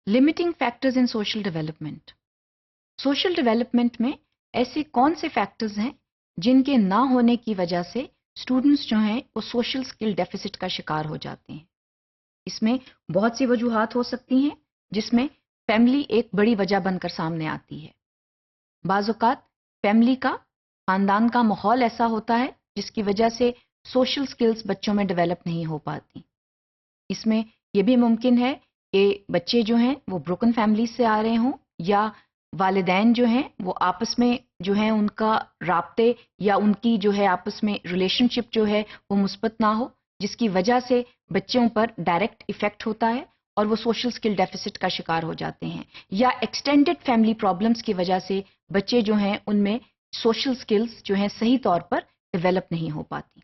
Limiting factors in social development. Social development में ऐसे कौन से फैक्टर्स हैं जिनके ना होने की वजह से स्टूडेंट्स जो हैं वो सोशल स्किल डेफिसिट का शिकार हो जाते हैं। इसमें बहुत सी वजूहात हो सकती हैं, जिसमें फैमिली एक बड़ी वजह बनकर सामने आती है। बाज़ औक़ात फैमिली का, खानदान का माहौल ऐसा होता है जिसकी वजह से सोशल स्किल्स बच्चों में डेवलप नहीं हो पाती। इसमें यह भी मुमकिन है कि बच्चे जो हैं वो ब्रोकन फैमिली से आ रहे हों, या वालिदैन जो हैं वो आपस में जो है उनका राब्ते या उनकी जो है आपस में रिलेशनशिप जो है वो मुस्बत ना हो, जिसकी वजह से बच्चों पर डायरेक्ट इफेक्ट होता है और वो सोशल स्किल डेफिसिट का शिकार हो जाते हैं। या एक्सटेंडेड फैमिली प्रॉब्लम्स की वजह से बच्चे जो हैं उनमें सोशल स्किल्स जो हैं सही तौर पर डेवलप नहीं हो पाती।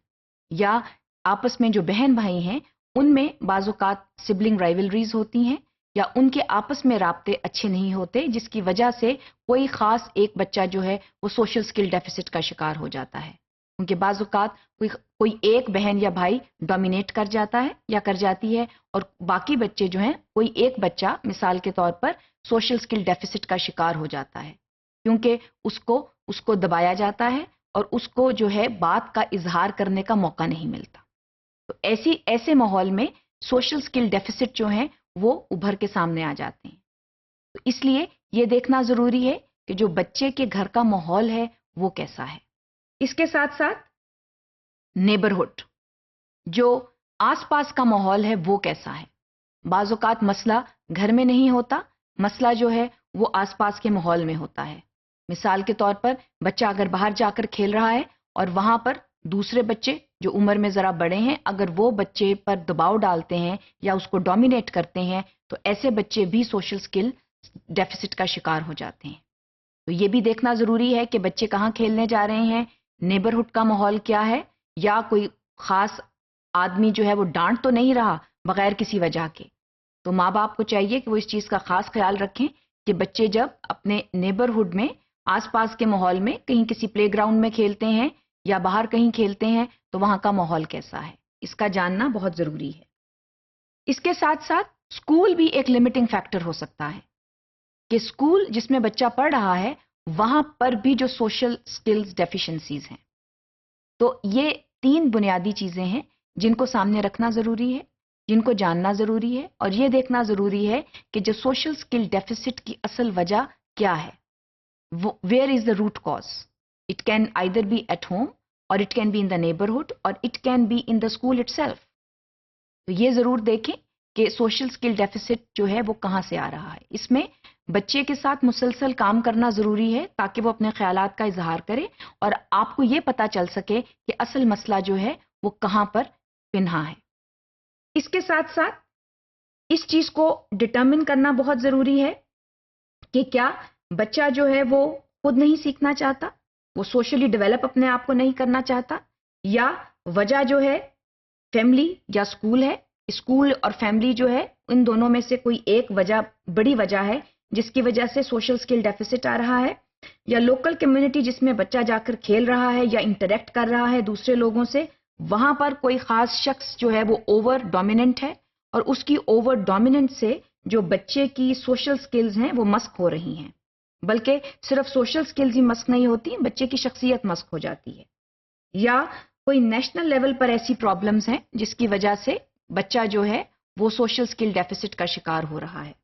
या आपस में जो बहन भाई हैं उनमें बाज़-औक़ात सिबलिंग राइवलरीज होती हैं, या उनके आपस में राब्ते अच्छे नहीं होते, जिसकी वजह से कोई ख़ास एक बच्चा जो है वो सोशल स्किल डेफिसिट का शिकार हो जाता है। उनके बाज़-औक़ात कोई एक बहन या भाई डोमिनेट कर जाता है या कर जाती है, और बाकी बच्चे जो हैं कोई एक बच्चा मिसाल के तौर पर सोशल स्किल डेफिसिट का शिकार हो जाता है, क्योंकि उसको दबाया जाता है और उसको जो है बात का इजहार करने का मौका नहीं मिलता। तो ऐसे माहौल में सोशल स्किल डेफिसिट जो हैं वो उभर के सामने आ जाते हैं। तो इसलिए ये देखना जरूरी है कि जो बच्चे के घर का माहौल है वो कैसा है। इसके साथ साथ नेबरहुड, जो आसपास का माहौल है वो कैसा है। बाज़ औक़ात मसला घर में नहीं होता, मसला जो है वो आसपास के माहौल में होता है। मिसाल के तौर पर बच्चा अगर बाहर जाकर खेल रहा है और वहां पर दूसरे बच्चे जो उम्र में जरा बड़े हैं, अगर वो बच्चे पर दबाव डालते हैं या उसको डोमिनेट करते हैं, तो ऐसे बच्चे भी सोशल स्किल डेफिसिट का शिकार हो जाते हैं। तो ये भी देखना जरूरी है कि बच्चे कहाँ खेलने जा रहे हैं, नेबरहुड का माहौल क्या है, या कोई खास आदमी जो है वो डांट तो नहीं रहा बगैर किसी वजह के। तो माँ बाप को चाहिए कि वो इस चीज का खास ख्याल रखें कि बच्चे जब अपने नेबरहुड में, आसपास के माहौल में, कहीं किसी प्लेग्राउंड में खेलते हैं या बाहर कहीं खेलते हैं, तो वहां का माहौल कैसा है, इसका जानना बहुत जरूरी है। इसके साथ साथ स्कूल भी एक लिमिटिंग फैक्टर हो सकता है कि स्कूल जिसमें बच्चा पढ़ रहा है वहां पर भी जो सोशल स्किल्स डेफिशिएंसीज हैं। तो ये 3 बुनियादी चीजें हैं जिनको सामने रखना जरूरी है, जिनको जानना जरूरी है, और ये देखना जरूरी है कि जो सोशल स्किल डेफिसिट की असल वजह क्या है, where is the root cause. It can either be at home, और it can be in the neighbourhood, और it can be in the school itself. तो ये जरूर देखें कि सोशल स्किल डेफिसिट जो है वो कहां से आ रहा है। इसमें बच्चे के साथ मुसलसल काम करना जरूरी है ताकि वो अपने ख्यालात का इजहार करे और आपको ये पता चल सके कि असल मसला जो है वो कहां पर पिन्हा है। इसके साथ साथ इस चीज को डिटर्मिन करना बहुत जरूरी है कि क्या बच्चा जो है वो खुद नहीं सीखना चाहता, वो सोशली डेवलप अपने आप को नहीं करना चाहता, या वजह जो है फैमिली या स्कूल है। स्कूल और फैमिली जो है इन दोनों में से कोई एक वजह, बड़ी वजह है जिसकी वजह से सोशल स्किल डेफिसिट आ रहा है, या लोकल कम्युनिटी जिसमें बच्चा जाकर खेल रहा है या इंटरेक्ट कर रहा है दूसरे लोगों से, वहां पर कोई खास शख्स जो है वो ओवर डोमिनेंट है, और उसकी ओवर डोमिनेंट से जो बच्चे की सोशल स्किल्स हैं वो मस्क हो रही हैं। बल्कि सिर्फ सोशल स्किल्स ही मस्क नहीं होती, बच्चे की शख्सियत मस्क हो जाती है। या कोई नेशनल लेवल पर ऐसी प्रॉब्लम्स हैं जिसकी वजह से बच्चा जो है वो सोशल स्किल डेफिसिट का शिकार हो रहा है।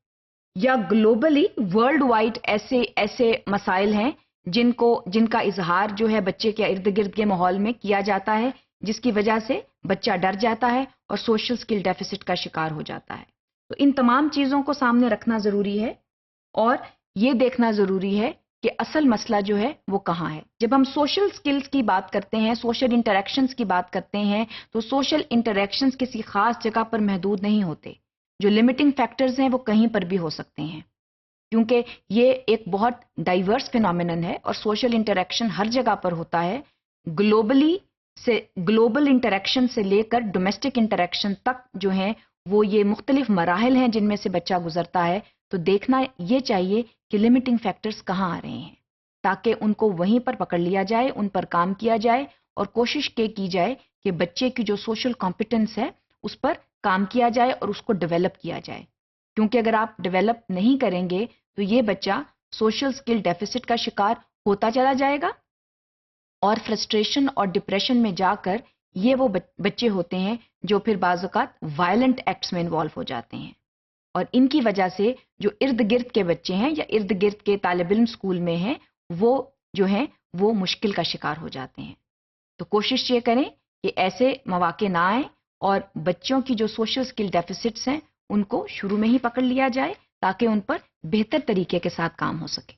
या ग्लोबली वर्ल्ड वाइड ऐसे मसाइल हैं जिनका इजहार जो है बच्चे के इर्द गिर्द के माहौल में किया जाता है, जिसकी वजह से बच्चा डर जाता है और सोशल स्किल डेफिसिट का शिकार हो जाता है। तो इन तमाम चीजों को सामने रखना जरूरी है और ये देखना जरूरी है कि असल मसला जो है वो कहाँ है। जब हम सोशल स्किल्स की बात करते हैं, सोशल इंटरेक्शंस की बात करते हैं, तो सोशल इंटरेक्शंस किसी खास जगह पर महदूद नहीं होते। जो लिमिटिंग फैक्टर्स हैं वो कहीं पर भी हो सकते हैं, क्योंकि ये एक बहुत डाइवर्स फिनोमिनन है और सोशल इंटरेक्शन हर जगह पर होता है। ग्लोबल इंटरेक्शन से लेकर डोमेस्टिक इंटरेक्शन तक जो है वो ये मुख्तलिफ मराहल हैं जिनमें से बच्चा गुजरता है। तो देखना ये चाहिए कि लिमिटिंग फैक्टर्स कहाँ आ रहे हैं, ताकि उनको वहीं पर पकड़ लिया जाए, उन पर काम किया जाए और कोशिश की जाए कि बच्चे की जो सोशल कॉम्पिटेंस है उस पर काम किया जाए और उसको डेवलप किया जाए। کیونکہ اگر آپ ڈیولپ نہیں کریں گے تو یہ بچہ سوشل اسکل ڈیفیسٹ کا شکار ہوتا چلا جائے گا اور فرسٹریشن اور ڈپریشن میں جا کر یہ وہ بچے ہوتے ہیں جو پھر بعض اوقات وائلنٹ ایکٹس میں انوالو ہو جاتے ہیں، اور ان کی وجہ سے جو ارد گرد کے بچے ہیں یا ارد گرد کے طالب علم اسکول میں ہیں وہ جو ہیں وہ مشکل کا شکار ہو جاتے ہیں۔ تو کوشش یہ کریں کہ ایسے مواقع نہ آئیں اور بچوں کی جو سوشل اسکل ڈیفیسٹس ہیں ان کو شروع میں ہی پکڑ لیا جائے تاکہ ان پر بہتر طریقے کے ساتھ کام ہو سکے۔